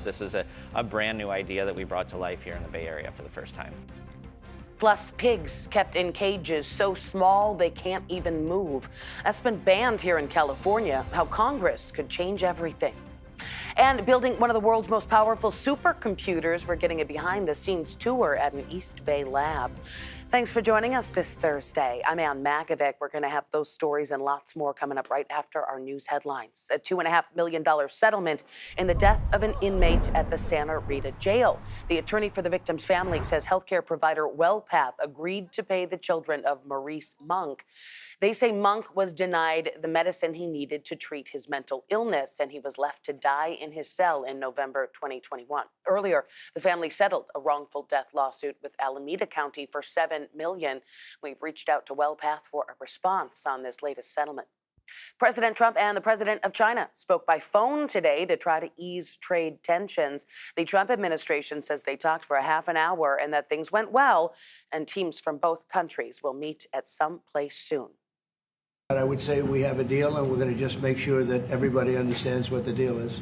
this is a brand new idea that we brought to life here in the Bay Area for the first time. Plus, pigs kept in cages so small they can't even move. That's been banned here in California. How Congress could change everything. And building one of the world's most powerful supercomputers, we're getting a behind-the-scenes tour at an East Bay lab. Thanks for joining us this Thursday. I'm Ann Magovic. We're going to have those stories and lots more coming up right after our news headlines. A $2.5 million settlement in the death of an inmate at the Santa Rita jail. The attorney for the victim's family says healthcare provider WellPath agreed to pay the children of Maurice Monk. They say Monk was denied the medicine he needed to treat his mental illness, and he was left to die in his cell in November 2021. Earlier, the family settled a wrongful death lawsuit with Alameda County for $7 million. We've reached out to WellPath for a response on this latest settlement. President Trump and the president of China spoke by phone today to try to ease trade tensions. The Trump administration says they talked for a half an hour and that things went well, and teams from both countries will meet at some place soon. I would say we have a deal, and we're going to just make sure that everybody understands what the deal is.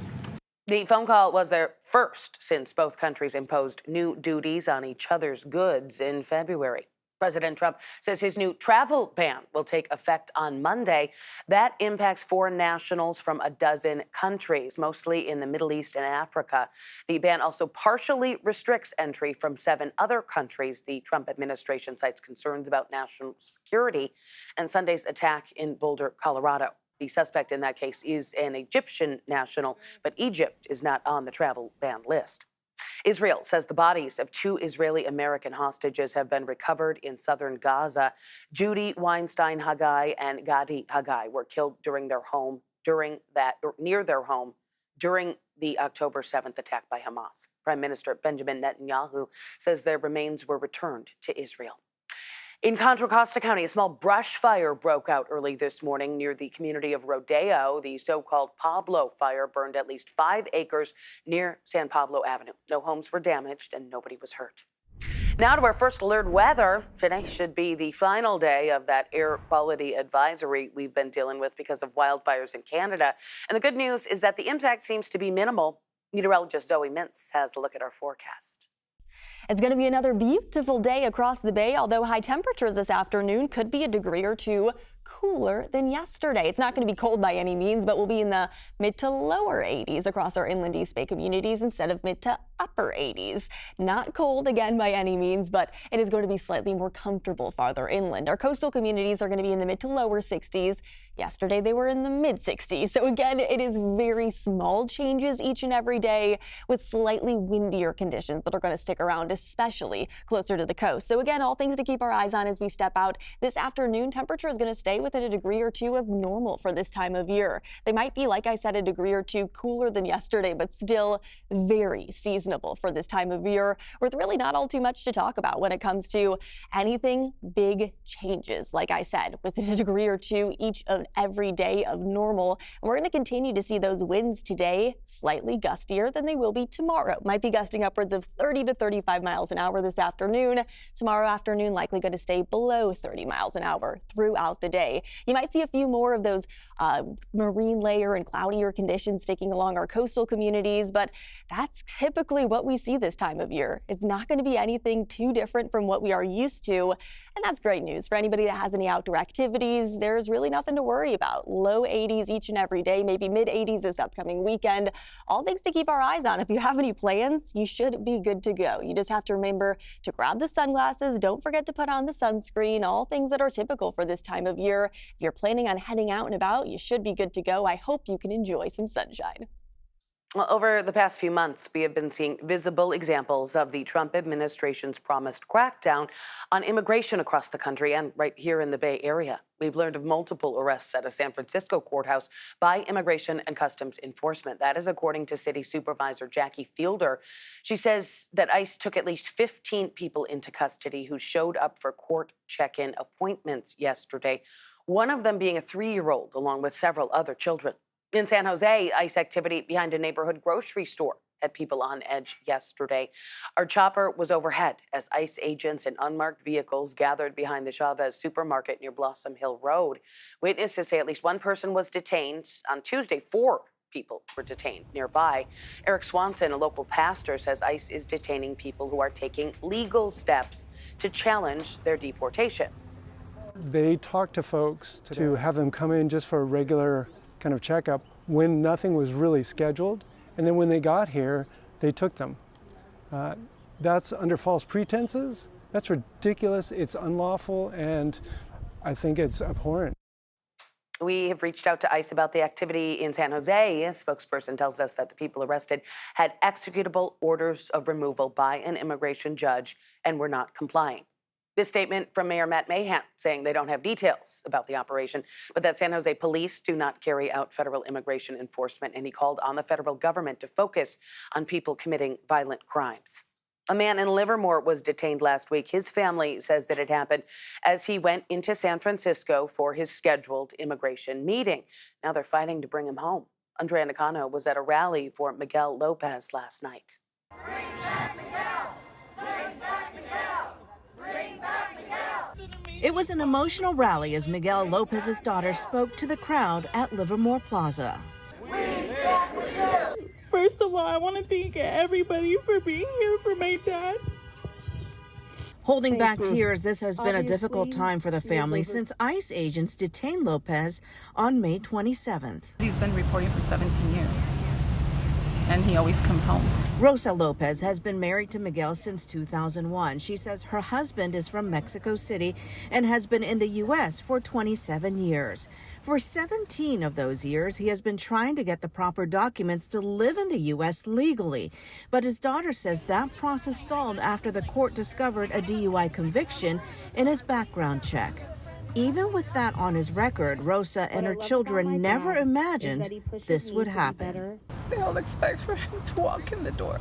The phone call was their first since both countries imposed new duties on each other's goods in February. President Trump says his new travel ban will take effect on Monday. That impacts foreign nationals from a dozen countries, mostly in the Middle East and Africa. The ban also partially restricts entry from 7 other countries. The Trump administration cites concerns about national security and Sunday's attack in Boulder, Colorado. The suspect in that case is an Egyptian national, but Egypt is not on the travel ban list. Israel says the bodies of 2 Israeli-American hostages have been recovered in southern Gaza. Judy Weinstein Haggai and Gadi Haggai were killed near their home during the October 7th attack by Hamas. Prime Minister Benjamin Netanyahu says their remains were returned to Israel. In Contra Costa County, a small brush fire broke out early this morning near the community of Rodeo. The so-called Pablo fire burned at least 5 acres near San Pablo Avenue. No homes were damaged and nobody was hurt. Now to our first alert weather. Today should be the final day of that air quality advisory we've been dealing with because of wildfires in Canada. And the good news is that the impact seems to be minimal. Meteorologist Zoe Mintz has a look at our forecast. It's going to be another beautiful day across the bay, although high temperatures this afternoon could be a degree or 2 cooler than yesterday. It's not going to be cold by any means, but we'll be in the mid to lower 80s across our inland East Bay communities instead of mid to upper 80s. Not cold again by any means, but it is going to be slightly more comfortable farther inland. Our coastal communities are going to be in the mid to lower 60s. Yesterday they were in the mid 60s. So again, it is very small changes each and every day with slightly windier conditions that are going to stick around, especially closer to the coast. So again, all things to keep our eyes on as we step out. This afternoon, temperature is going to stay within a degree or 2 of normal for this time of year. They might be, like I said, a degree or 2 cooler than yesterday, but still very seasonable for this time of year, with really not all too much to talk about when it comes to anything big changes. Like I said, within a degree or 2 each of every day of normal. And we're going to continue to see those winds today slightly gustier than they will be tomorrow. Might be gusting upwards of 30 to 35 miles an hour this afternoon. Tomorrow afternoon likely going to stay below 30 miles an hour throughout the day. You might see a few more of those marine layer and cloudier conditions sticking along our coastal communities, but that's typically what we see this time of year. It's not going to be anything too different from what we are used to, and that's great news for anybody that has any outdoor activities. There's really nothing to worry about. Low 80s each and every day, maybe mid 80s this upcoming weekend. All things to keep our eyes on. If you have any plans, you should be good to go. You just have to remember to grab the sunglasses. Don't forget to put on the sunscreen. All things that are typical for this time of year. If you're planning on heading out and about, you should be good to go. I hope you can enjoy some sunshine. Well, over the past few months, we have been seeing visible examples of the Trump administration's promised crackdown on immigration across the country and right here in the Bay Area. We've learned of multiple arrests at a San Francisco courthouse by Immigration and Customs Enforcement. That is according to City Supervisor Jackie Fielder. She says that ICE took at least 15 people into custody who showed up for court check-in appointments yesterday, one of them being a 3-year-old along with several other children. In San Jose, ICE activity behind a neighborhood grocery store had people on edge yesterday. Our chopper was overhead as ICE agents in unmarked vehicles gathered behind the Chavez supermarket near Blossom Hill Road. Witnesses say at least one person was detained. On Tuesday, 4 people were detained nearby. Eric Swanson, a local pastor, says ICE is detaining people who are taking legal steps to challenge their deportation. They talked to folks to have them come in just for a regular kind of checkup when nothing was really scheduled. And then when they got here, they took them. That's under false pretenses. That's ridiculous. It's unlawful, and I think it's abhorrent. We have reached out to ICE about the activity in San Jose. A spokesperson tells us that the people arrested had executable orders of removal by an immigration judge and were not complying. This statement from Mayor Matt Mahan saying they don't have details about the operation, but that San Jose police do not carry out federal immigration enforcement, and he called on the federal government to focus on people committing violent crimes. A man in Livermore was detained last week. His family says that it happened as he went into San Francisco for his scheduled immigration meeting. Now they're fighting to bring him home. Andrea Nakano was at a rally for Miguel Lopez last night. Bring back Miguel! Bring back Miguel! Bring back Miguel! It was an emotional rally as Miguel Lopez's daughter spoke to the crowd at Livermore Plaza. First of all, I want to thank everybody for being here for my dad. Holding back tears, this has been a difficult time for the family since ICE agents detained Lopez on May 27th. He's been reporting for 17 years, and he always comes home. Rosa Lopez has been married to Miguel since 2001. She says her husband is from Mexico City and has been in the U.S. for 27 years. For 17 of those years, he has been trying to get the proper documents to live in the U.S. legally. But his daughter says that process stalled after the court discovered a DUI conviction in his background check. Even with that on his record, Rosa and her children never imagined this would happen. They all expect for him to walk in the door,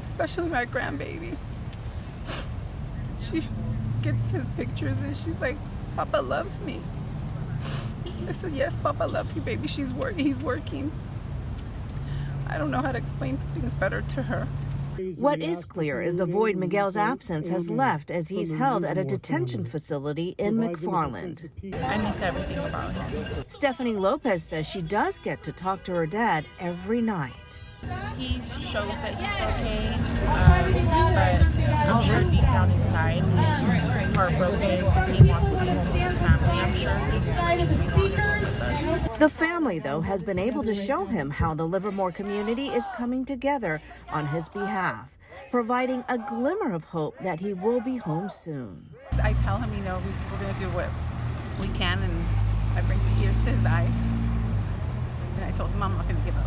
especially my grandbaby. She gets his pictures and she's like, "Papa loves me." I said, "Yes, Papa loves you, baby. He's working." I don't know how to explain things better to her. What is clear is the void Miguel's absence has left as he's held at a detention facility in McFarland. I miss everything about him. Stephanie Lopez says she does get to talk to her dad every night. He shows that he's okay, but I'm sure deep down inside he's heartbroken. He wants to be home with his family. I'm sure he's The family, though, has been able to show him how the Livermore community is coming together on his behalf, providing a glimmer of hope that he will be home soon. I tell him, we're going to do what we can, and I bring tears to his eyes. And I told him I'm not going to give up.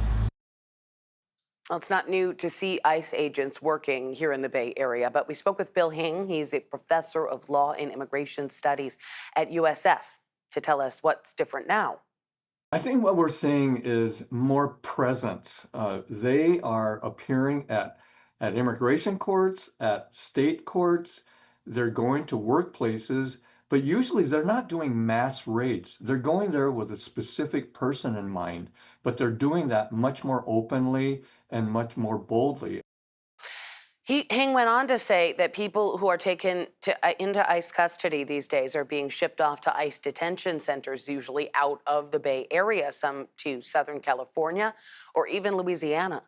Well, it's not new to see ICE agents working here in the Bay Area, but we spoke with Bill Hing. He's a professor of law and immigration studies at USF to tell us what's different now. I think what we're seeing is more presence. They are appearing at immigration courts, at state courts. They're going to workplaces, but usually they're not doing mass raids. They're going there with a specific person in mind, but they're doing that much more openly and much more boldly. Hing went on to say that people who are taken into ICE custody these days are being shipped off to ICE detention centers, usually out of the Bay Area, some to Southern California or even Louisiana.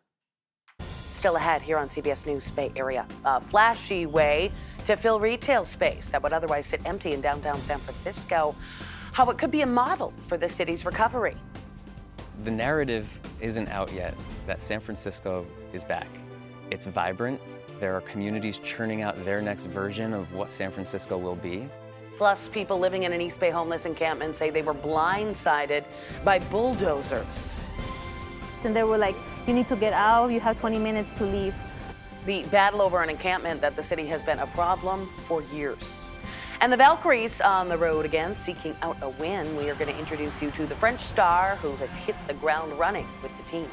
Still ahead here on CBS News Bay Area, a flashy way to fill retail space that would otherwise sit empty in downtown San Francisco, how it could be a model for the city's recovery. The narrative isn't out yet that San Francisco is back. It's vibrant. There are communities churning out their next version of what San Francisco will be. Plus, people living in an East Bay homeless encampment say they were blindsided by bulldozers. And they were like, you need to get out, you have 20 minutes to leave. The battle over an encampment that the city has been a problem for years. And the Valkyries on the road again, seeking out a win. We are going to introduce you to the French star who has hit the ground running with the team.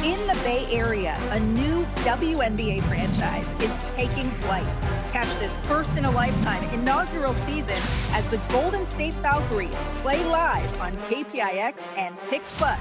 In the Bay Area, a new WNBA franchise is taking flight. Catch this first-in-a-lifetime inaugural season as the Golden State Valkyries play live on KPIX and Pix Plus.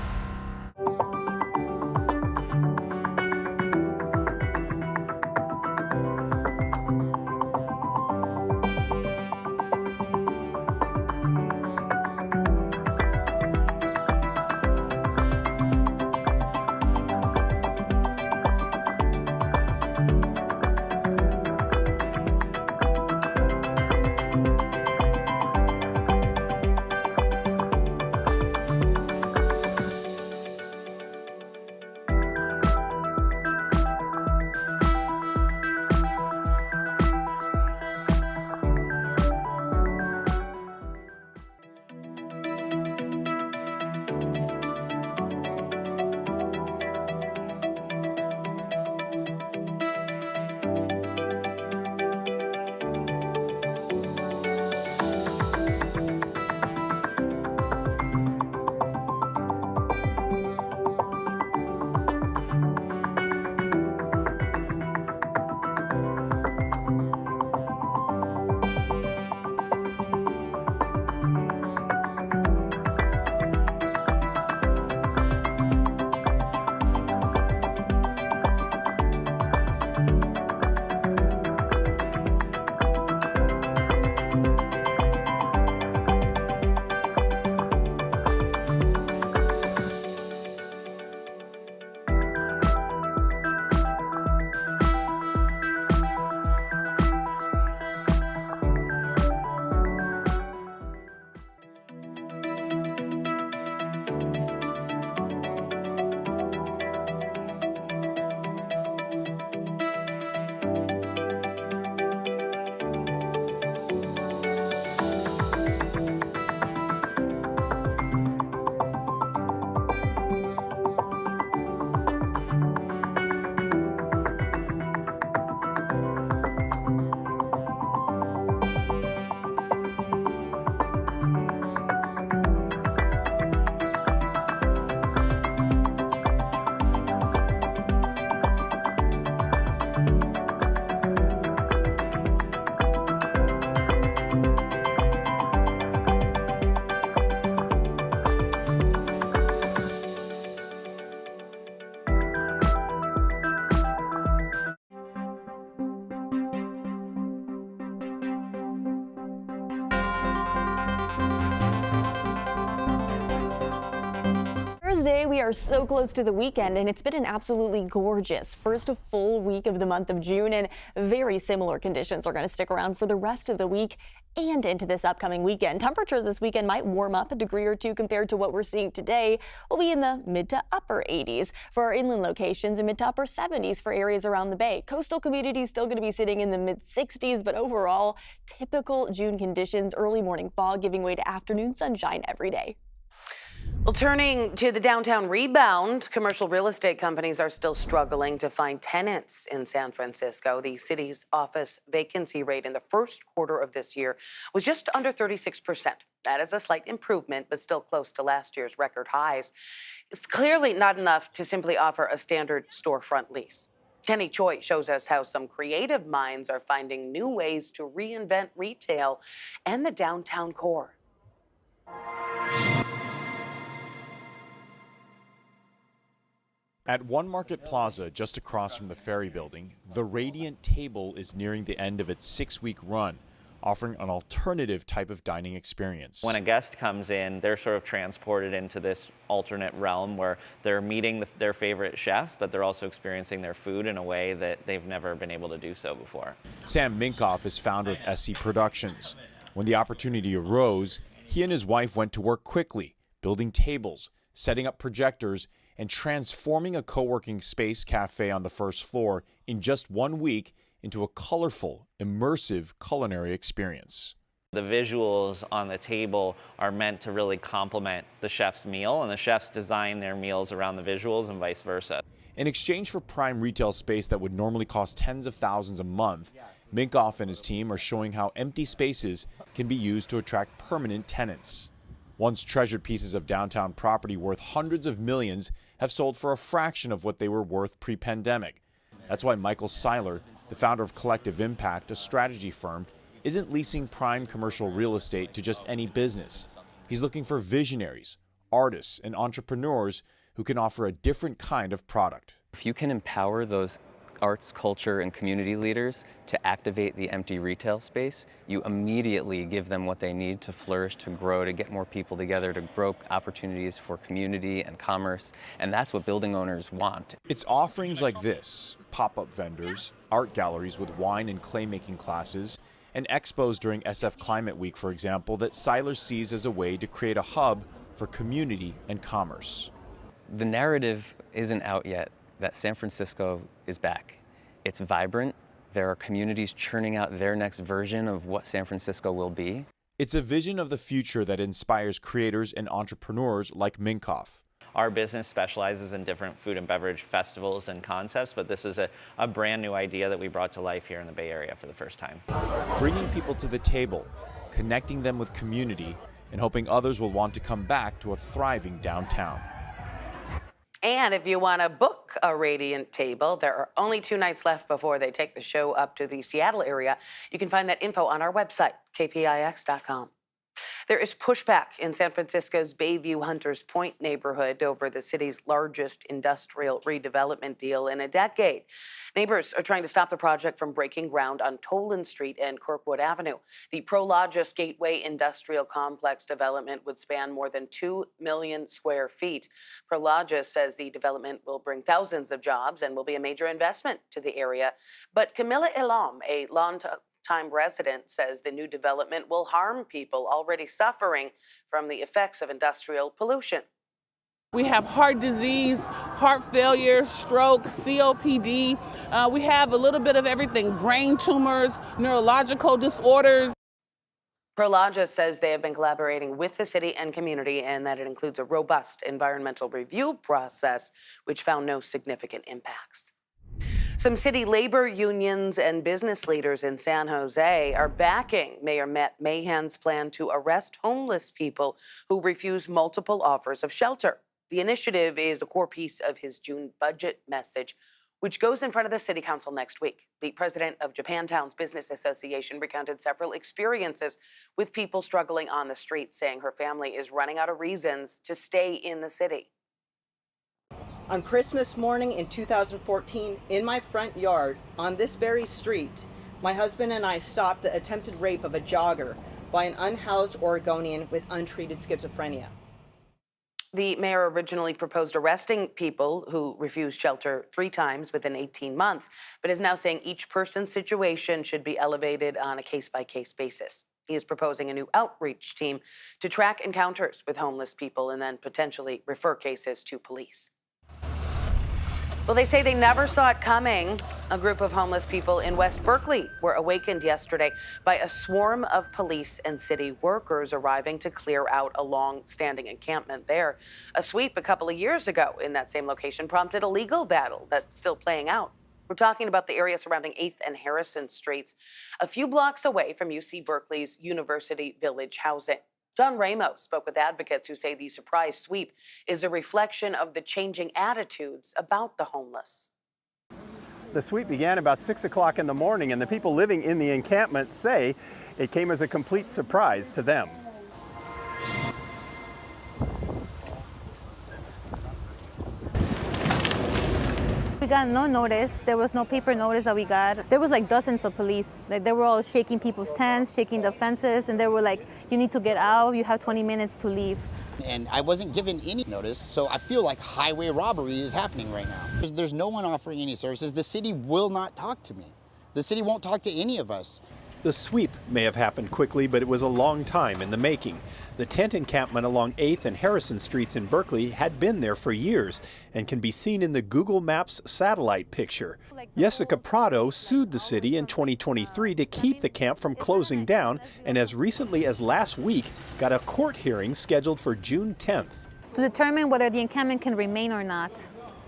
Wednesday, we are so close to the weekend, and it's been an absolutely gorgeous first full week of the month of June, and very similar conditions are going to stick around for the rest of the week and into this upcoming weekend. Temperatures this weekend might warm up a degree or two compared to what we're seeing today. We'll be in the mid to upper 80s for our inland locations and mid to upper 70s for areas around the bay. Coastal communities still going to be sitting in the mid 60s, but overall, typical June conditions, early morning fog giving way to afternoon sunshine every day. Well, turning to the downtown rebound, commercial real estate companies are still struggling to find tenants in San Francisco. The city's office vacancy rate in the first quarter of this year was just under 36%. That is a slight improvement, but still close to last year's record highs. It's clearly not enough to simply offer a standard storefront lease. Kenny Choi shows us how some creative minds are finding new ways to reinvent retail and the downtown core. At One Market Plaza, just across from the Ferry Building, the Radiant Table is nearing the end of its 6-week run, offering an alternative type of dining experience. When a guest comes in, they're sort of transported into this alternate realm where they're meeting their favorite chefs, but they're also experiencing their food in a way that they've never been able to do so before. Sam Minkoff is founder of SC Productions. When the opportunity arose, he and his wife went to work quickly, building tables, setting up projectors, and transforming a co-working space cafe on the first floor in just 1 week into a colorful, immersive culinary experience. The visuals on the table are meant to really complement the chef's meal, and the chefs design their meals around the visuals and vice versa. In exchange for prime retail space that would normally cost tens of thousands a month, Minkoff and his team are showing how empty spaces can be used to attract permanent tenants. Once treasured pieces of downtown property worth hundreds of millions have sold for a fraction of what they were worth pre-pandemic. That's why Michael Seiler, the founder of Collective Impact, a strategy firm, isn't leasing prime commercial real estate to just any business. He's looking for visionaries, artists, and entrepreneurs who can offer a different kind of product. If you can empower those arts, culture, and community leaders to activate the empty retail space, you immediately give them what they need to flourish, to grow, to get more people together, to grow opportunities for community and commerce, and that's what building owners want. It's offerings like this, pop-up vendors, art galleries with wine and clay-making classes, and expos during SF Climate Week, for example, that Seiler sees as a way to create a hub for community and commerce. The narrative isn't out yet that San Francisco is back. It's vibrant. There are communities churning out their next version of what San Francisco will be. It's a vision of the future that inspires creators and entrepreneurs like Minkoff. Our business specializes in different food and beverage festivals and concepts, but this is a brand new idea that we brought to life here in the Bay Area for the first time. Bringing people to the table, connecting them with community, and hoping others will want to come back to a thriving downtown. And if you want to book a Radiant Table, there are only 2 nights left before they take the show up to the Seattle area. You can find that info on our website, kpix.com. There is pushback in San Francisco's Bayview Hunters Point neighborhood over the city's largest industrial redevelopment deal in a decade. Neighbors are trying to stop the project from breaking ground on Toland Street and Kirkwood Avenue. The Prologis Gateway Industrial Complex development would span more than 2 million square feet. Prologis says the development will bring thousands of jobs and will be a major investment to the area. But Camilla Elam, a longtime resident, says the new development will harm people already suffering from the effects of industrial pollution. We have heart disease, heart failure, stroke, COPD. We have a little bit of everything, brain tumors, neurological disorders. Prologis says they have been collaborating with the city and community and that it includes a robust environmental review process, which found no significant impacts. Some city labor unions and business leaders in San Jose are backing Mayor Matt Mahan's plan to arrest homeless people who refuse multiple offers of shelter. The initiative is a core piece of his June budget message, which goes in front of the city council next week. The president of Japantown's Business Association recounted several experiences with people struggling on the street, saying her family is running out of reasons to stay in the city. On Christmas morning in 2014, in my front yard, on this very street, my husband and I stopped the attempted rape of a jogger by an unhoused Oregonian with untreated schizophrenia. The mayor originally proposed arresting people who refused shelter 3 times within 18 months, but is now saying each person's situation should be elevated on a case-by-case basis. He is proposing a new outreach team to track encounters with homeless people and then potentially refer cases to police. Well, they say they never saw it coming. A group of homeless people in West Berkeley were awakened yesterday by a swarm of police and city workers arriving to clear out a long-standing encampment there. A sweep a couple of years ago in that same location prompted a legal battle that's still playing out. We're talking about the area surrounding 8th and Harrison Streets, a few blocks away from UC Berkeley's University Village housing. John Ramos spoke with advocates who say the surprise sweep is a reflection of the changing attitudes about the homeless. The sweep began about 6 o'clock in the morning, and the people living in the encampment say it came as a complete surprise to them. We got no notice. There was no paper notice that we got. There was like dozens of police. Like, they were all shaking people's tents, shaking the fences, and they were like, you need to get out. You have 20 minutes to leave. And I wasn't given any notice, so I feel like highway robbery is happening right now. There's no one offering any services. The city will not talk to me. The city won't talk to any of us. The sweep may have happened quickly, but it was a long time in the making. The tent encampment along 8th and Harrison Streets in Berkeley had been there for years and can be seen in the Google Maps satellite picture. Jessica Prado sued the city in 2023 to keep the camp from closing down, and as recently as last week got a court hearing scheduled for June 10th. To determine whether the encampment can remain or not.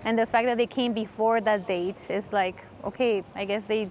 And the fact that they came before that date is like, okay, I guess they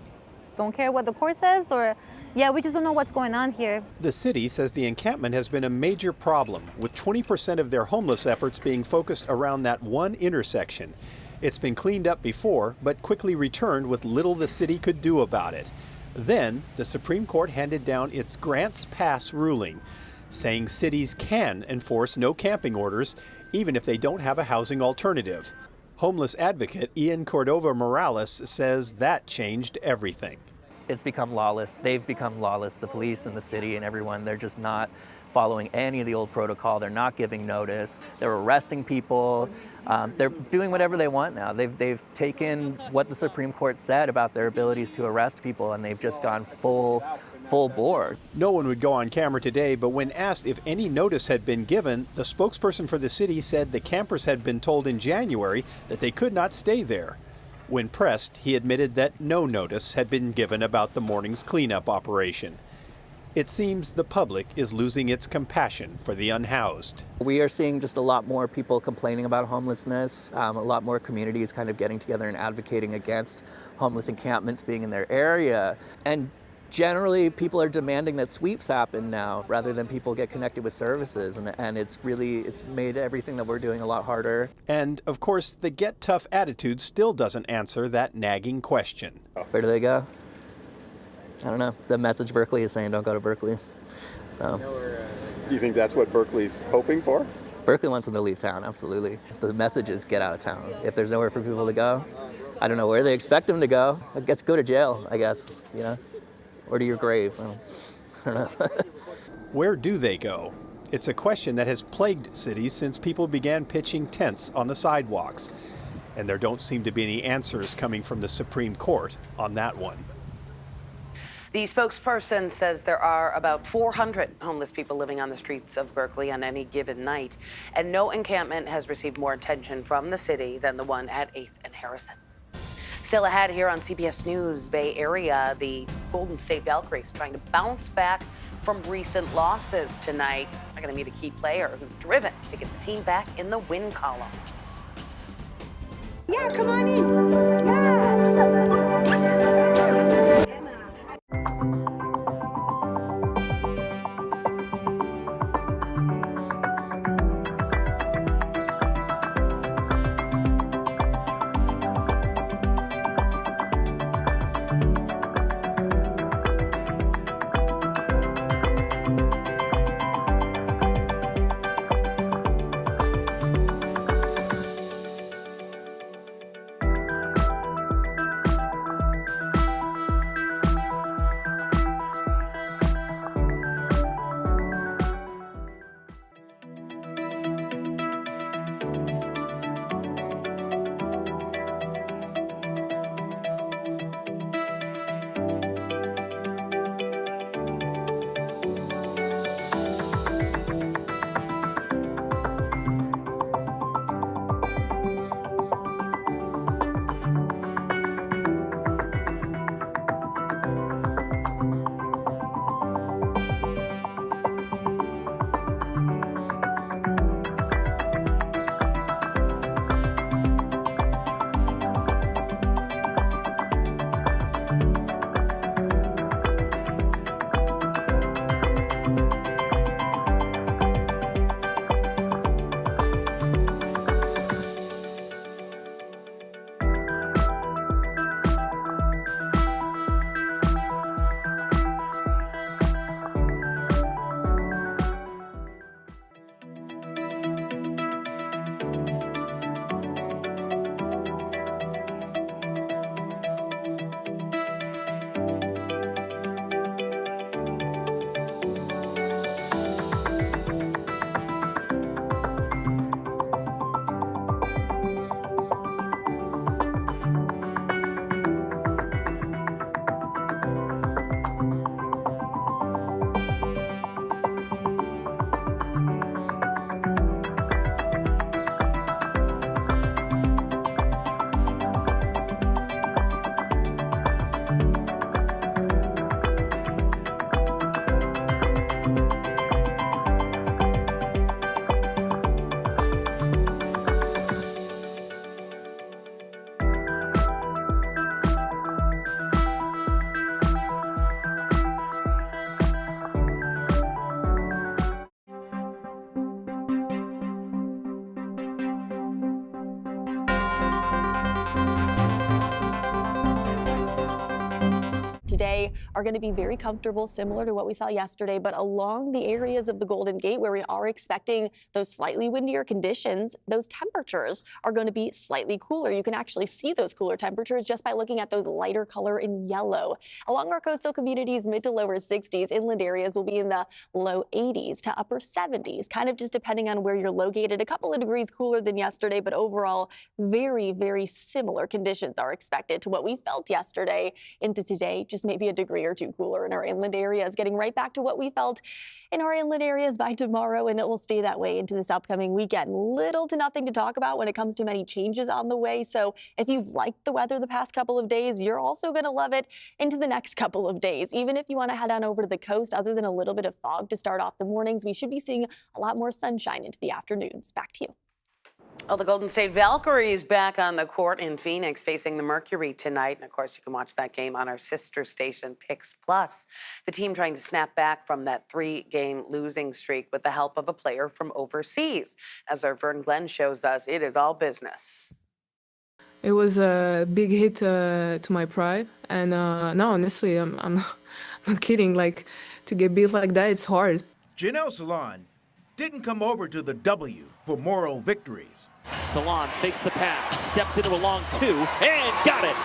don't care what the court says, or yeah, we just don't know what's going on here. The city says the encampment has been a major problem, with 20% of their homeless efforts being focused around that one intersection. It's been cleaned up before, but quickly returned with little the city could do about it. Then, the Supreme Court handed down its Grants Pass ruling, saying cities can enforce no camping orders, even if they don't have a housing alternative. Homeless advocate Ian Cordova Morales says that changed everything. It's become lawless. They've become lawless, the police and the city and everyone. They're just not following any of the old protocol. They're not giving notice. They're arresting people. They're doing whatever they want now. They've taken what the Supreme Court said about their abilities to arrest people, and they've just gone full bore. No one would go on camera today, but when asked if any notice had been given, the spokesperson for the city said the campers had been told in January that they could not stay there. When pressed, he admitted that no notice had been given about the morning's cleanup operation. It seems the public is losing its compassion for the unhoused. We are seeing just a lot more people complaining about homelessness, a lot more communities kind of getting together and advocating against homeless encampments being in their area. And generally, people are demanding that sweeps happen now rather than people get connected with services. And it's made everything that we're doing a lot harder. And of course, the get tough attitude still doesn't answer that nagging question. Where do they go? I don't know. The message Berkeley is saying, don't go to Berkeley. So. Do you think that's what Berkeley's hoping for? Berkeley wants them to leave town, absolutely. The message is get out of town. If there's nowhere for people to go, I don't know where they expect them to go. I guess go to jail, I guess, you know, or to your grave. I don't know. Where do they go? It's a question that has plagued cities since people began pitching tents on the sidewalks. And there don't seem to be any answers coming from the Supreme Court on that one. The spokesperson says there are about 400 homeless people living on the streets of Berkeley on any given night, and no encampment has received more attention from the city than the one at 8th and Harrison. Still ahead here on CBS News Bay Area, the Golden State Valkyries trying to bounce back from recent losses tonight. We're going to meet a key player who's driven to get the team back in the win column. Yeah, come on in. Yeah. today are going to be very comfortable, similar to what we saw yesterday, but along the areas of the Golden Gate where we are expecting those slightly windier conditions, those temperatures are going to be slightly cooler. You can actually see those cooler temperatures just by looking at those lighter color in yellow. Along our coastal communities, mid to lower 60s. Inland areas will be in the low 80s to upper 70s, kind of just depending on where you're located. A couple of degrees cooler than yesterday, but overall very, very similar conditions are expected to what we felt yesterday into today, just maybe a degree or two cooler in our inland areas, getting right back to what we felt in our inland areas by tomorrow, and it will stay that way into this upcoming weekend. Little to nothing to talk about when it comes to many changes on the way, so if you've liked the weather the past couple of days, you're also going to love it into the next couple of days. Even if you want to head on over to the coast, other than a little bit of fog to start off the mornings, we should be seeing a lot more sunshine into the afternoons. Back to you. Well, the Golden State Valkyries back on the court in Phoenix facing the Mercury tonight. And of course, you can watch that game on our sister station, Pix Plus. The team trying to snap back from that 3-game losing streak with the help of a player from overseas. As our Vern Glenn shows us, it is all business. It was a big hit to my pride. And no, honestly, I'm not kidding. Like, to get beat like that, it's hard. Janelle Salaun didn't come over to the W for moral victories. Salaun fakes the pass, steps into a long 2, and got it.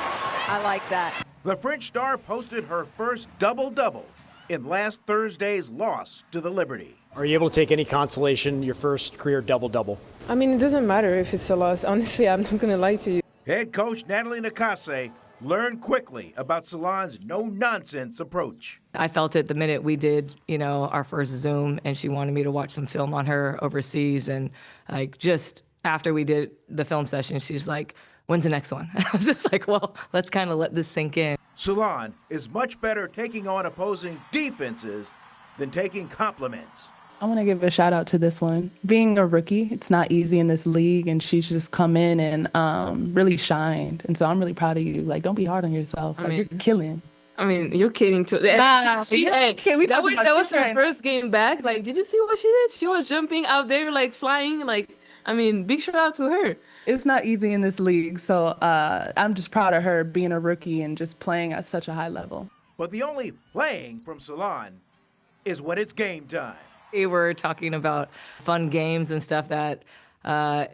I like that. The French star posted her first double-double in last Thursday's loss to the Liberty. Are you able to take any consolation, your first career double-double? I mean, it doesn't matter if it's a loss. Honestly, I'm not going to lie to you. Head coach Natalie Nakase learned quickly about Salaun's no-nonsense approach. I felt it the minute we did, our first Zoom, and she wanted me to watch some film on her overseas. And just after we did the film session, she's like, "When's the next one?" And I was just like, well, let's kind of let this sink in. Salaun is much better taking on opposing defenses than taking compliments. I want to give a shout out to this one. Being a rookie, it's not easy in this league, and she's just come in and really shined. And so I'm really proud of you. Like, don't be hard on yourself. You're killing. I mean, you're kidding too. Nah, that was her first game back. Like, did you see what she did? She was jumping out there, like flying. Like, I mean, big shout out to her. It's not easy in this league, so I'm just proud of her being a rookie and just playing at such a high level. But the only playing from Salaun is when it's game time. We were talking about fun games and stuff that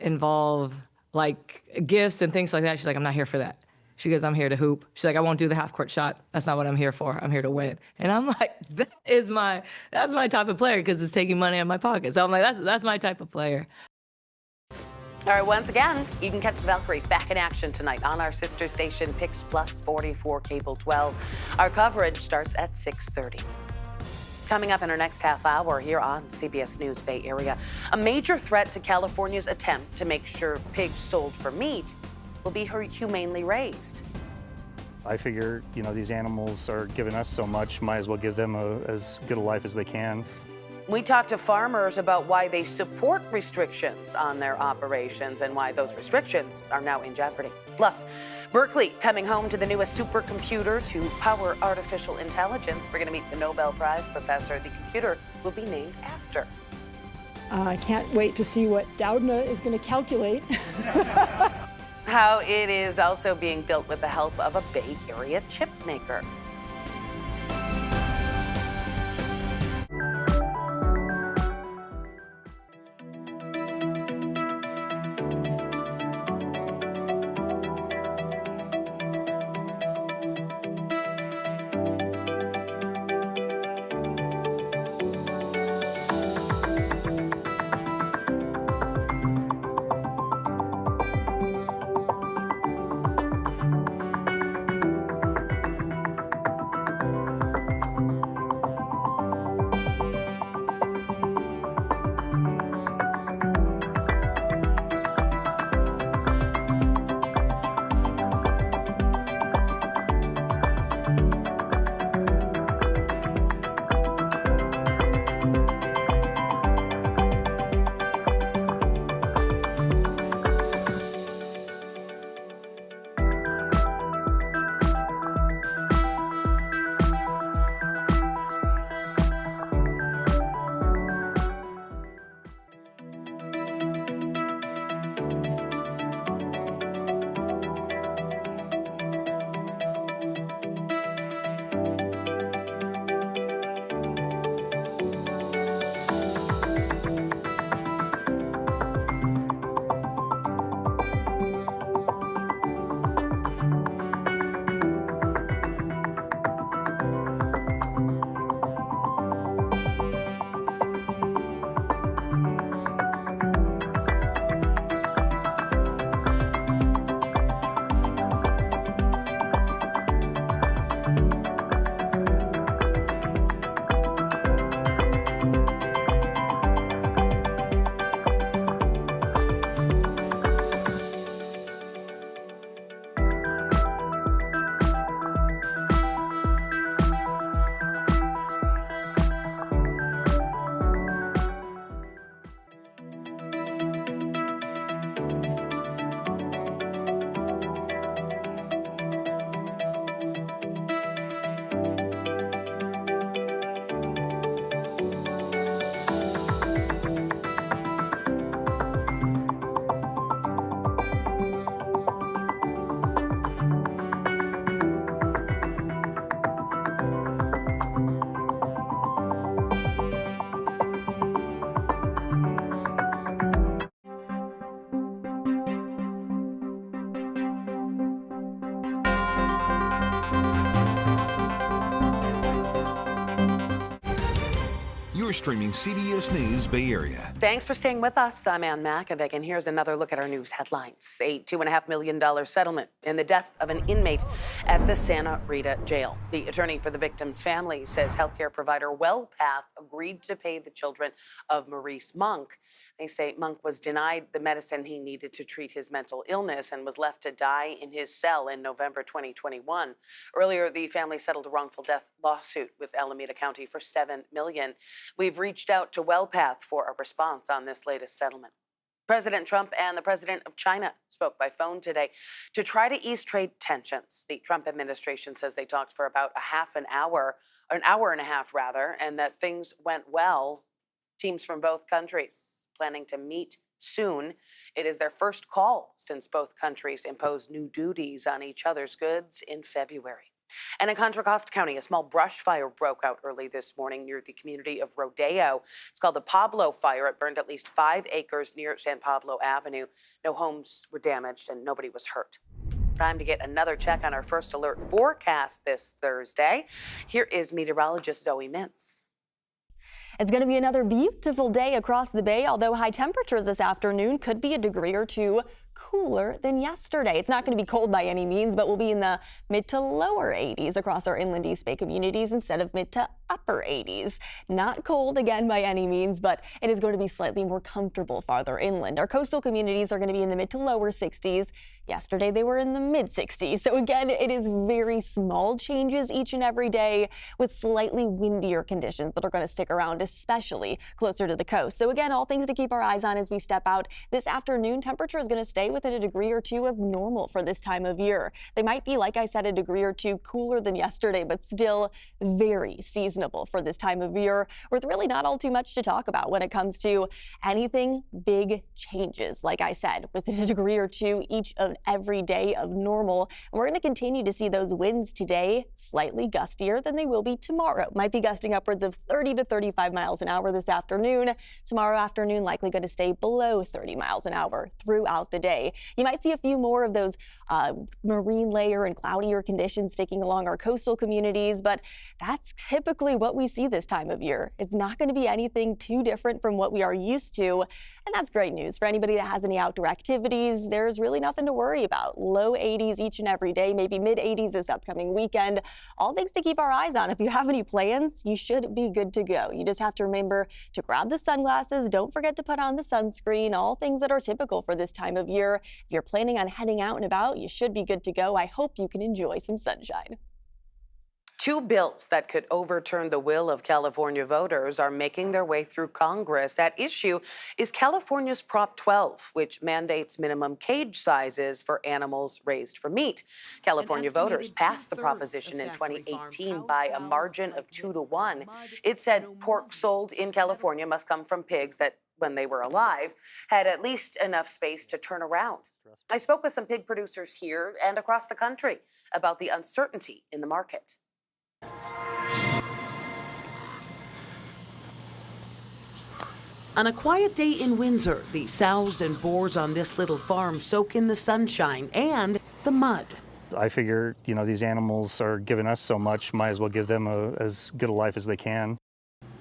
involve like gifts and things like that. She's like, "I'm not here for that." She goes, "I'm here to hoop." She's like, "I won't do the half-court shot. That's not what I'm here for. I'm here to win." And I'm like, that's my type of player, because it's taking money out of my pocket. So I'm like, that's my type of player. All right, once again, you can catch the Valkyries back in action tonight on our sister station, Pix Plus 44, Cable 12. Our coverage starts at 6:30. Coming up in our next half hour here on CBS News Bay Area, a major threat to California's attempt to make sure pigs sold for meat will be humanely raised. I figure, these animals are giving us so much, might as well give them as good a life as they can. We talked to farmers about why they support restrictions on their operations and why those restrictions are now in jeopardy. Plus, Berkeley coming home to the newest supercomputer to power artificial intelligence. We're going to meet the Nobel Prize professor the computer will be named after. I can't wait to see what Doudna is going to calculate. How it is also being built with the help of a Bay Area chip maker. You're streaming CBS News Bay Area. Thanks for staying with us. I'm Ann Makovic, and here's another look at our news headlines. A $2.5 million settlement in the death of an inmate at the Santa Rita jail. The attorney for the victim's family says healthcare provider WellPath agreed to pay the children of Maurice Monk. They say Monk was denied the medicine he needed to treat his mental illness and was left to die in his cell in November 2021. Earlier, the family settled a wrongful death lawsuit with Alameda County for $7 million. We've reached out to WellPath for a response on this latest settlement. President Trump and the president of China spoke by phone today to try to ease trade tensions. The Trump administration says they talked for about an hour and a half rather, and that things went well. Teams from both countries planning to meet soon. It is their first call since both countries imposed new duties on each other's goods in February. And in Contra Costa County, a small brush fire broke out early this morning near the community of Rodeo. It's called the Pablo Fire. It burned at least 5 acres near San Pablo Avenue. No homes were damaged and nobody was hurt. Time to get another check on our first alert forecast this Thursday. Here is meteorologist Zoe Mintz. It's going to be another beautiful day across the bay, although high temperatures this afternoon could be a degree or two cooler than yesterday. It's not going to be cold by any means, but we'll be in the mid to lower 80s across our inland East Bay communities instead of mid to upper 80s. Not cold again by any means, but it is going to be slightly more comfortable farther inland. Our coastal communities are going to be in the mid to lower 60s. Yesterday they were in the mid 60s. So again, it is very small changes each and every day with slightly windier conditions that are going to stick around, especially closer to the coast. So again, all things to keep our eyes on as we step out. This afternoon, temperature is going to stay within a degree or two of normal for this time of year. They might be, like I said, a degree or two cooler than yesterday, but still very seasonable for this time of year, with really not all too much to talk about when it comes to anything big changes. Like I said, within a degree or two each of every day of normal. And we're going to continue to see those winds today slightly gustier than they will be tomorrow. Might be gusting upwards of 30 to 35 miles an hour this afternoon. Tomorrow afternoon likely going to stay below 30 miles an hour throughout the day. You might see a few more of those marine layer and cloudier conditions sticking along our coastal communities, but that's typically what we see this time of year. It's not going to be anything too different from what we are used to, and that's great news for anybody that has any outdoor activities. There's really nothing to worry about. Low 80s each and every day, maybe mid 80s this upcoming weekend. All things to keep our eyes on. If you have any plans, you should be good to go. You just have to remember to grab the sunglasses. Don't forget to put on the sunscreen. All things that are typical for this time of year. If you're planning on heading out and about, you should be good to go. I hope you can enjoy some sunshine. 2 bills that could overturn the will of California voters are making their way through Congress. At issue is California's Prop 12, which mandates minimum cage sizes for animals raised for meat. California voters passed the proposition in 2018 by a margin of 2 to 1. It said pork sold in California must come from pigs that, when they were alive, had at least enough space to turn around. I spoke with some pig producers here and across the country about the uncertainty in the market. On a quiet day in Windsor, the sows and boars on this little farm soak in the sunshine and the mud. I figure, these animals are giving us so much, might as well give them as good a life as they can.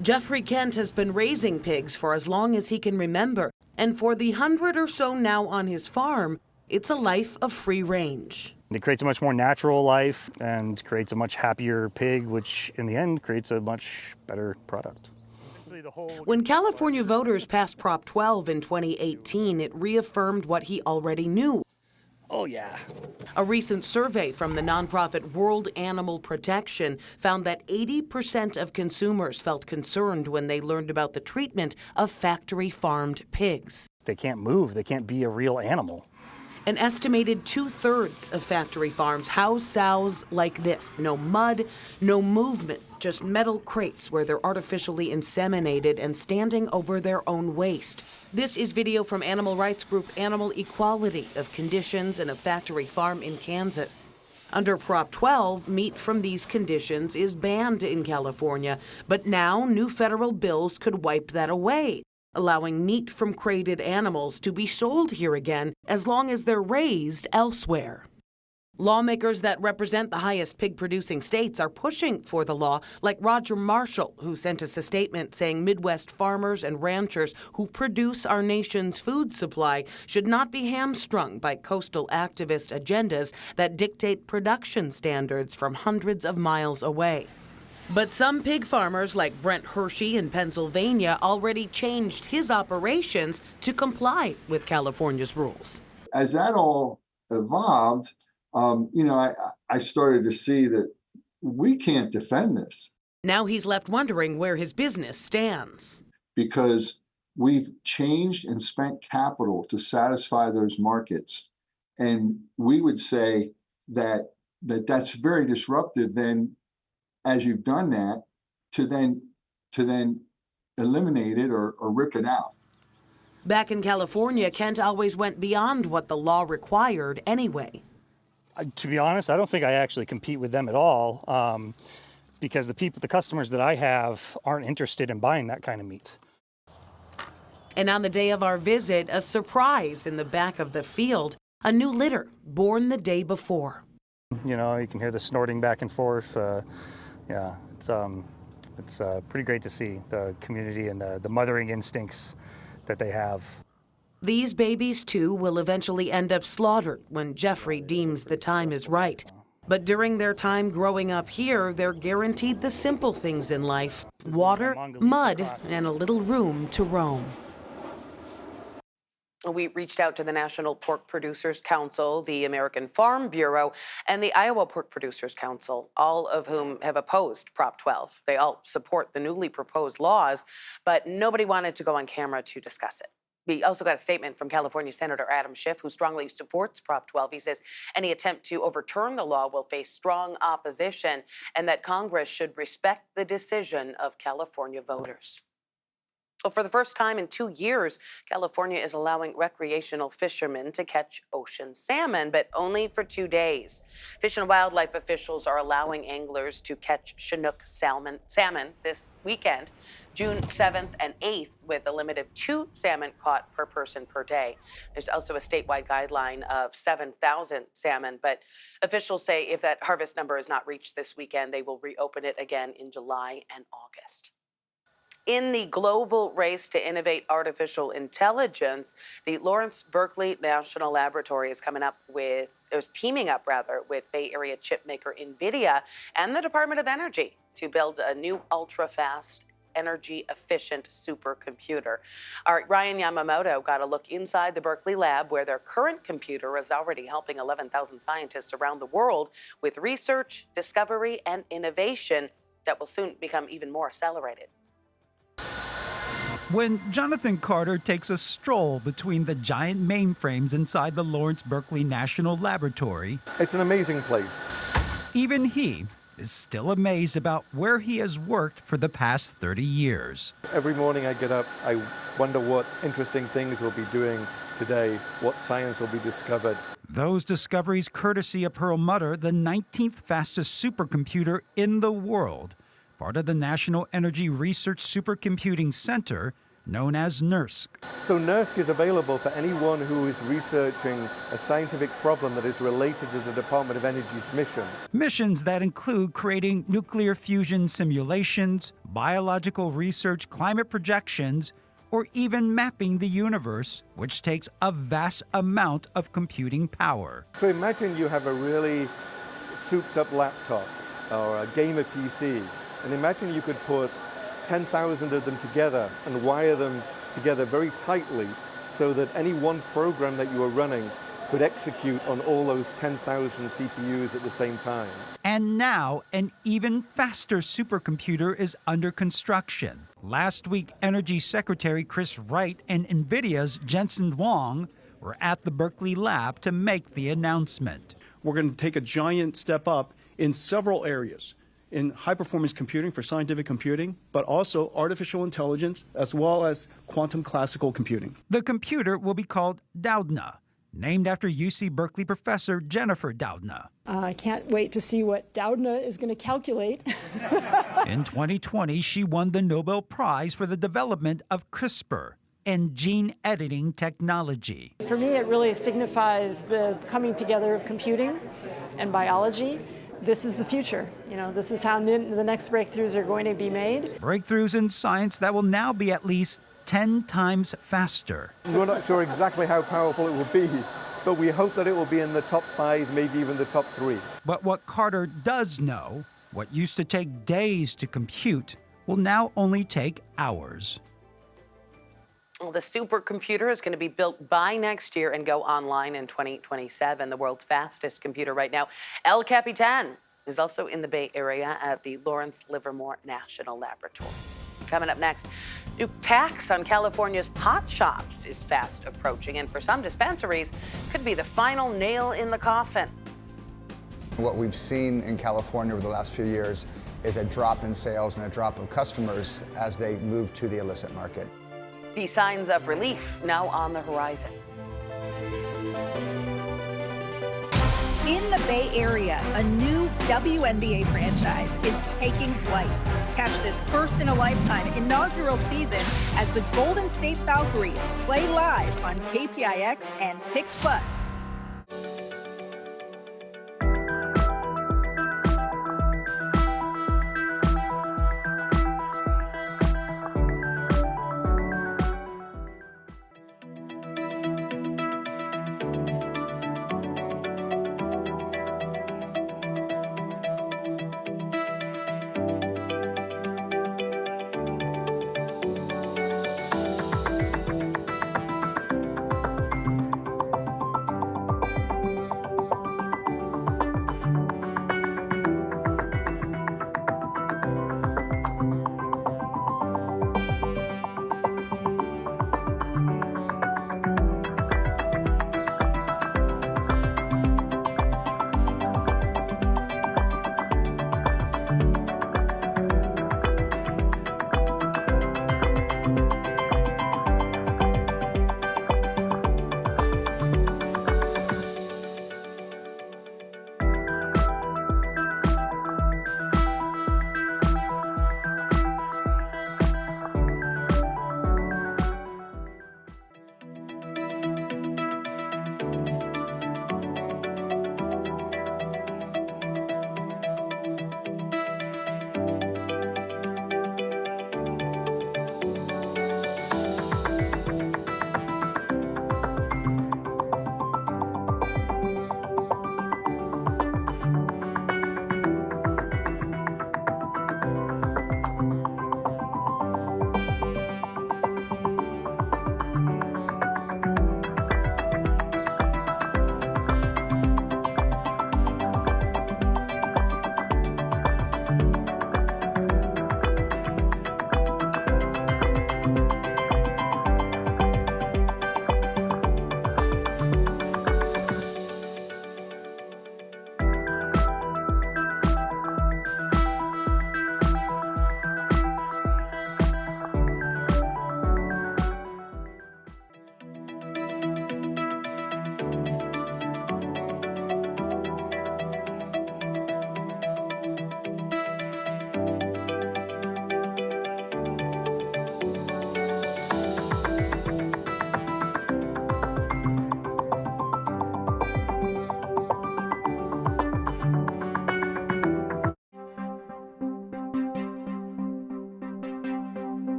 Jeffrey Kent has been raising pigs for as long as he can remember, and for the 100 or so now on his farm, it's a life of free range. It creates a much more natural life and creates a much happier pig, which in the end creates a much better product. When California voters passed Prop 12 in 2018, it reaffirmed what he already knew. Oh, yeah. A recent survey from the nonprofit World Animal Protection found that 80% of consumers felt concerned when they learned about the treatment of factory-farmed pigs. They can't move. They can't be a real animal. An estimated 2/3 of factory farms house sows like this. No mud, no movement, just metal crates where they're artificially inseminated and standing over their own waste. This is video from animal rights group Animal Equality of conditions in a factory farm in Kansas. Under Prop 12, meat from these conditions is banned in California, but now new federal bills could wipe that away, allowing meat from crated animals to be sold here again as long as they're raised elsewhere. Lawmakers that represent the highest pig-producing states are pushing for the law, like Roger Marshall, who sent us a statement saying Midwest farmers and ranchers who produce our nation's food supply should not be hamstrung by coastal activist agendas that dictate production standards from hundreds of miles away. But some pig farmers, like Brent Hershey in Pennsylvania, already changed his operations to comply with California's rules. As that all evolved, I started to see that we can't defend this. Now he's left wondering where his business stands. Because we've changed and spent capital to satisfy those markets. And we would say that that's very disruptive then, as you've done that, to then eliminate it or rip it out. Back in California, Kent always went beyond what the law required anyway. To be honest, I don't think I actually compete with them at all, because the customers that I have aren't interested in buying that kind of meat. And on the day of our visit, a surprise in the back of the field, a new litter born the day before. You can hear the snorting back and forth. Yeah, it's pretty great to see the community and the mothering instincts that they have. These babies, too, will eventually end up slaughtered when Jeffrey deems the time is right. But during their time growing up here, they're guaranteed the simple things in life: water, mud, and a little room to roam. We reached out to the National Pork Producers Council, the American Farm Bureau, and the Iowa Pork Producers Council, all of whom have opposed Prop 12. They all support the newly proposed laws, but nobody wanted to go on camera to discuss it. We also got a statement from California Senator Adam Schiff, who strongly supports Prop 12. He says any attempt to overturn the law will face strong opposition and that Congress should respect the decision of California voters. Well, for the first time in 2 years, California is allowing recreational fishermen to catch ocean salmon, but only for 2 days. Fish and Wildlife officials are allowing anglers to catch Chinook salmon this weekend, June 7th and 8th, with a limit of 2 salmon caught per person per day. There's also a statewide guideline of 7,000 salmon, but officials say if that harvest number is not reached this weekend, they will reopen it again in July and August. In the global race to innovate artificial intelligence, the Lawrence Berkeley National Laboratory is teaming up with Bay Area chip maker NVIDIA and the Department of Energy to build a new ultra-fast, energy-efficient supercomputer. Our Ryan Yamamoto got a look inside the Berkeley lab, where their current computer is already helping 11,000 scientists around the world with research, discovery, and innovation that will soon become even more accelerated. When Jonathan Carter takes a stroll between the giant mainframes inside the Lawrence Berkeley National Laboratory, it's an amazing place. Even he is still amazed about where he has worked for the past 30 years. Every morning I get up, I wonder what interesting things we'll be doing today, what science will be discovered. Those discoveries courtesy of Perlmutter, the 19th fastest supercomputer in the world, part of the National Energy Research Supercomputing Center, known as NERSC. So NERSC is available for anyone who is researching a scientific problem that is related to the Department of Energy's mission. Missions that include creating nuclear fusion simulations, biological research, climate projections, or even mapping the universe, which takes a vast amount of computing power. So imagine you have a really souped-up laptop or a gamer PC. And imagine you could put 10,000 of them together and wire them together very tightly so that any one program that you were running could execute on all those 10,000 CPUs at the same time. And now an even faster supercomputer is under construction. Last week, Energy Secretary Chris Wright and NVIDIA's Jensen Huang were at the Berkeley lab to make the announcement. We're going to take a giant step up in several areas. In high-performance computing for scientific computing, but also artificial intelligence, as well as quantum classical computing. The computer will be called Doudna, named after UC Berkeley professor Jennifer Doudna. I can't wait to see what Doudna is going to calculate. In 2020, she won the Nobel Prize for the development of CRISPR, and gene editing technology. For me, it really signifies the coming together of computing and biology. This is the future. You know, this is how the next breakthroughs are going to be made. Breakthroughs in science that will now be at least 10 times faster. We're not sure exactly how powerful it will be, but we hope that it will be in the top 5, maybe even the top 3. But what Carter does know, what used to take days to compute, will now only take hours. Well, the supercomputer is going to be built by next year and go online in 2027, the world's fastest computer right now. El Capitan is also in the Bay Area at the Lawrence Livermore National Laboratory. Coming up next, new tax on California's pot shops is fast approaching, and for some dispensaries, could be the final nail in the coffin. What we've seen in California over the last few years is a drop in sales and a drop of customers as they move to the illicit market. The signs of relief now on the horizon. In the Bay Area, a new WNBA franchise is taking flight. Catch this first-in-a-lifetime inaugural season as the Golden State Valkyries play live on KPIX and Pix Plus.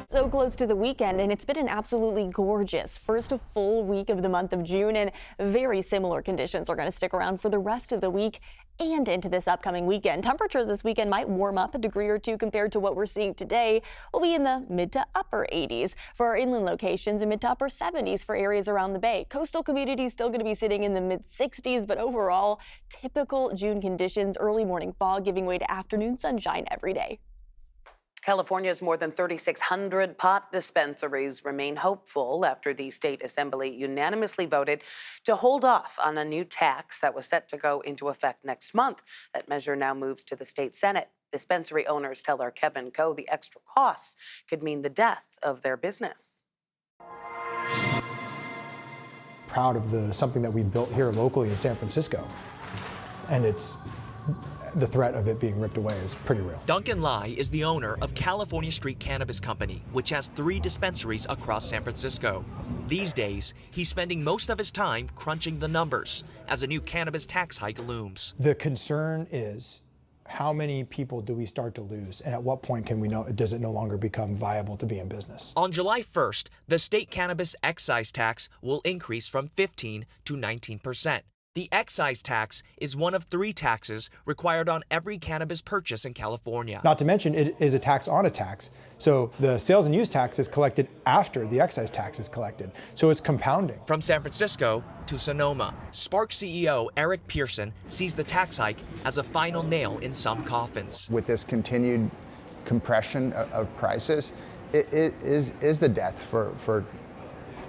So close to the weekend, and it's been an absolutely gorgeous first full week of the month of June, and very similar conditions are going to stick around for the rest of the week and into this upcoming weekend. Temperatures this weekend might warm up a degree or two compared to what we're seeing today. We'll be in the mid to upper 80s for our inland locations and mid to upper 70s for areas around the bay. Coastal communities still going to be sitting in the mid 60s, but overall typical June conditions, early morning fog giving way to afternoon sunshine every day. California's more than 3,600 pot dispensaries remain hopeful after the state assembly unanimously voted to hold off on a new tax that was set to go into effect next month. That measure now moves to the state Senate. Dispensary owners tell our Kevin Coe the extra costs could mean the death of their business. Proud of something that we built here locally in San Francisco. And it's the threat of it being ripped away is pretty real. Duncan Lai is the owner of California Street Cannabis Company, which has 3 dispensaries across San Francisco. These days, he's spending most of his time crunching the numbers as a new cannabis tax hike looms. The concern is, how many people do we start to lose? And at what point can we know, does it no longer become viable to be in business? On July 1st, the state cannabis excise tax will increase from 15 to 19%. The excise tax is one of 3 taxes required on every cannabis purchase in California. Not to mention, it is a tax on a tax. So the sales and use tax is collected after the excise tax is collected. So it's compounding. From San Francisco to Sonoma, Spark CEO Eric Pearson sees the tax hike as a final nail in some coffins. With this continued compression of prices, it is the death for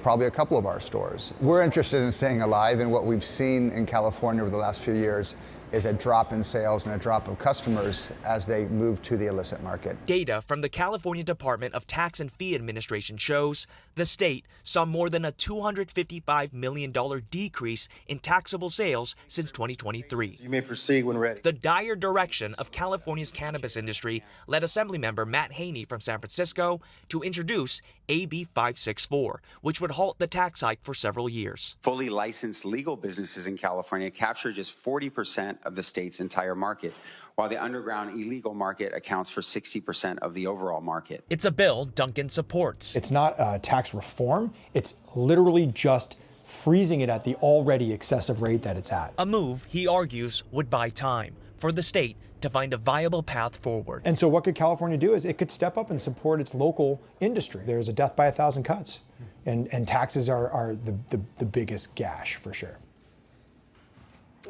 probably a couple of our stores. We're interested in staying alive, and what we've seen in California over the last few years is a drop in sales and a drop of customers as they move to the illicit market. Data from the California Department of Tax and Fee Administration shows the state saw more than a $255 million decrease in taxable sales since 2023. You may proceed when ready. The dire direction of California's cannabis industry led Assemblymember Matt Haney from San Francisco to introduce AB 564, which would halt the tax hike for several years. Fully licensed legal businesses in California capture just 40% of the state's entire market, while the underground illegal market accounts for 60% of the overall market. It's a bill Duncan supports. It's not a tax reform, it's literally just freezing it at the already excessive rate that it's at. A move, he argues, would buy time for the state to find a viable path forward. And so what could California do is it could step up and support its local industry. There's a death by 1,000 cuts, and taxes are the biggest gash for sure.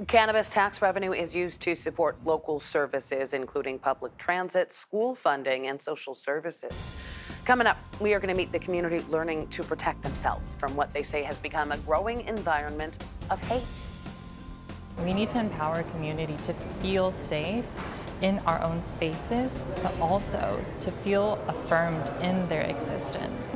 Cannabis tax revenue is used to support local services, including public transit, school funding, and social services. Coming up, we are going to meet the community learning to protect themselves from what they say has become a growing environment of hate. We need to empower community to feel safe in our own spaces, but also to feel affirmed in their existence.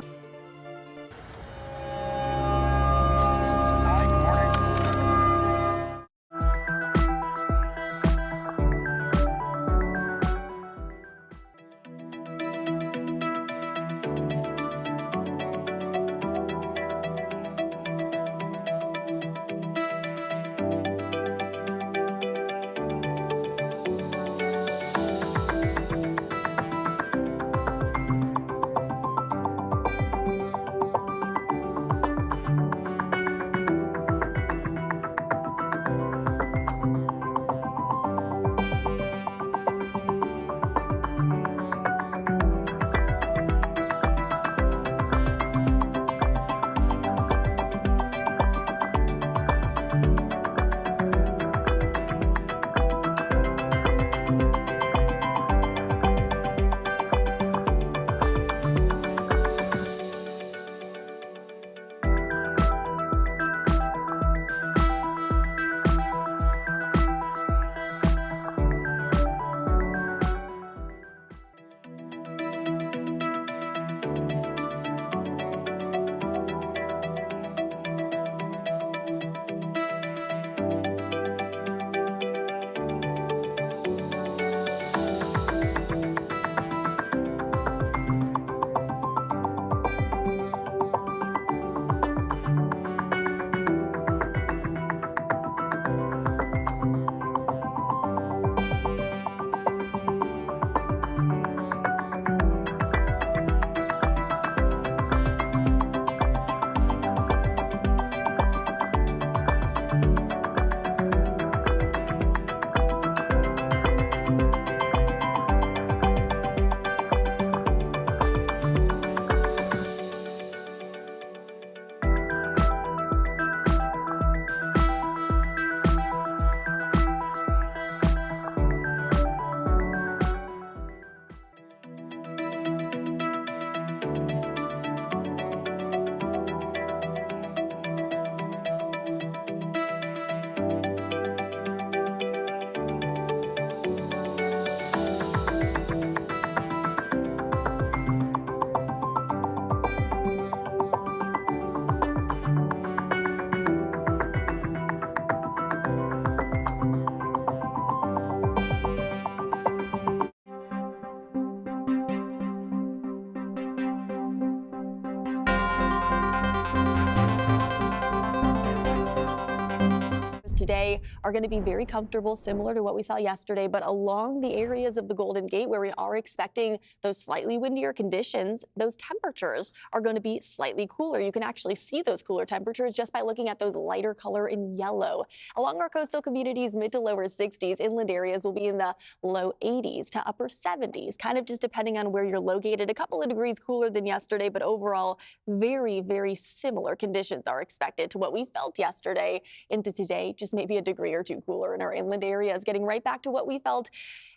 today are going to be very comfortable, similar to what we saw yesterday, but along the areas of the Golden Gate where we are expecting those slightly windier conditions, those temperatures are going to be slightly cooler. You can actually see those cooler temperatures just by looking at those lighter color in yellow. Along our coastal communities, mid to lower 60s. Inland areas will be in the low 80s to upper 70s, kind of just depending on where you're located. A couple of degrees cooler than yesterday, but overall very, very similar conditions are expected to what we felt yesterday into today, just maybe a degree or two cooler in our inland areas, getting right back to what we felt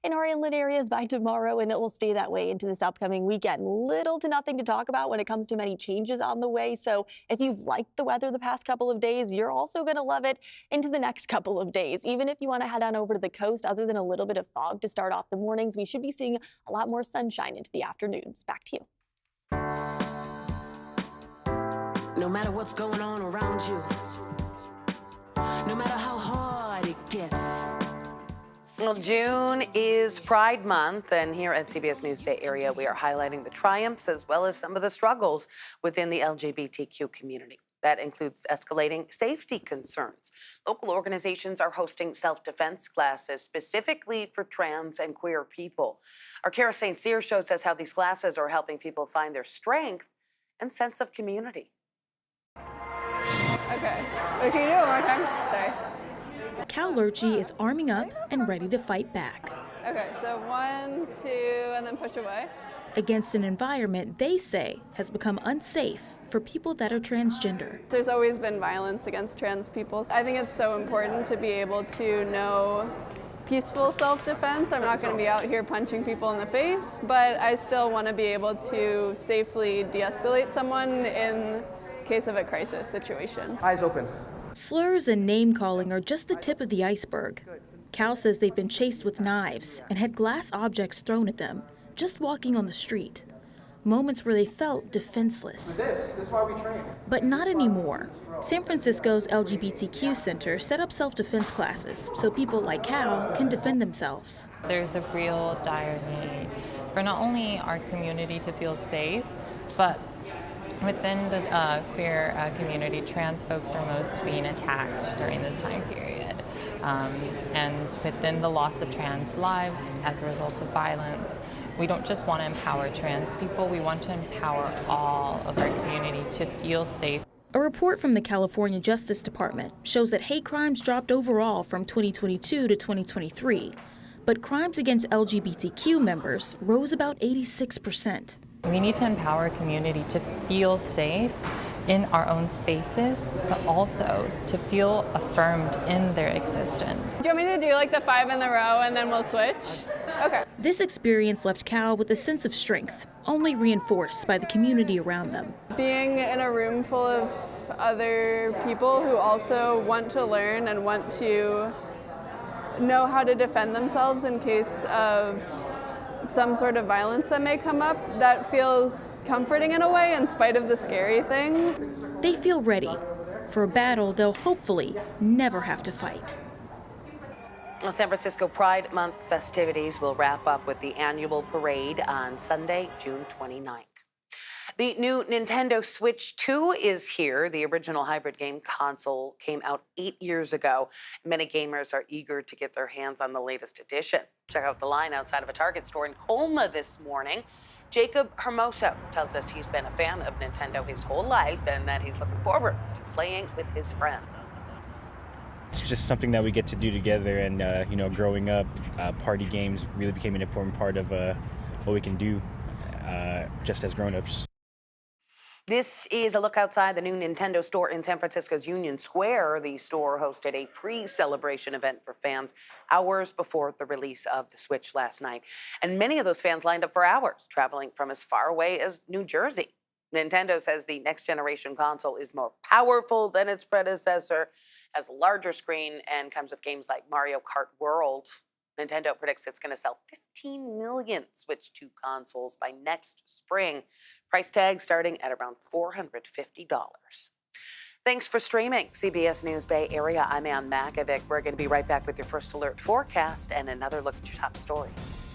in our inland areas by tomorrow, and it will stay that way into this upcoming weekend. Little to nothing to talk about when it comes to many changes on the way, so if you've liked the weather the past couple of days, you're also going to love it into the next couple of days. Even if you want to head on over to the coast, other than a little bit of fog to start off the mornings, we should be seeing a lot more sunshine into the afternoons. Back to you. No matter what's going on around you, no matter how hard it gets. Well, June is Pride Month, and here at CBS News Bay Area, we are highlighting the triumphs as well as some of the struggles within the LGBTQ community. That includes escalating safety concerns. Local organizations are hosting self-defense classes specifically for trans and queer people. Our Kara St. Cyr shows us how these classes are helping people find their strength and sense of community. Okay. Wait, can you do it one more time? Sorry. Cal Lurchie is arming up and ready to fight back. Okay, so 1, 2, and then push away. Against an environment they say has become unsafe for people that are transgender. There's always been violence against trans people. I think it's so important to be able to know peaceful self-defense. I'm not going to be out here punching people in the face, but I still want to be able to safely de-escalate someone in case of a crisis situation. Eyes open. Slurs and name-calling are just the tip of the iceberg. Cal says they've been chased with knives and had glass objects thrown at them, just walking on the street. Moments where they felt defenseless. This is why we train. But not anymore. San Francisco's LGBTQ Center set up self-defense classes so people like Cal can defend themselves. There's a real dire need for not only our community to feel safe, but within the queer community, trans folks are most being attacked during this time period. And within the loss of trans lives as a result of violence, we don't just want to empower trans people, we want to empower all of our community to feel safe. A report from the California Justice Department shows that hate crimes dropped overall from 2022 to 2023, but crimes against LGBTQ members rose about 86%. We need to empower our community to feel safe in our own spaces, but also to feel affirmed in their existence. Do you want me to do like the 5 in the row and then we'll switch? Okay. This experience left Cal with a sense of strength, only reinforced by the community around them. Being in a room full of other people who also want to learn and want to know how to defend themselves in case of some sort of violence that may come up, that feels comforting in a way in spite of the scary things. They feel ready for a battle they'll hopefully never have to fight. Well, San Francisco Pride Month festivities will wrap up with the annual parade on Sunday, June 29th. The new Nintendo Switch 2 is here. The original hybrid game console came out 8 years ago. Many gamers are eager to get their hands on the latest edition. Check out the line outside of a Target store in Colma this morning. Jacob Hermoso tells us he's been a fan of Nintendo his whole life and that he's looking forward to playing with his friends. It's just something that we get to do together, and growing up, party games really became an important part of what we can do just as grown-ups. This is a look outside the new Nintendo store in San Francisco's Union Square. The store hosted a pre-celebration event for fans hours before the release of the Switch last night. And many of those fans lined up for hours, traveling from as far away as New Jersey. Nintendo says the next generation console is more powerful than its predecessor, has a larger screen, and comes with games like Mario Kart World. Nintendo predicts it's going to sell 15 million Switch 2 consoles by next spring. Price tag starting at around $450. Thanks for streaming CBS News Bay Area. I'm Ann Makovic. We're going to be right back with your First Alert forecast and another look at your top stories.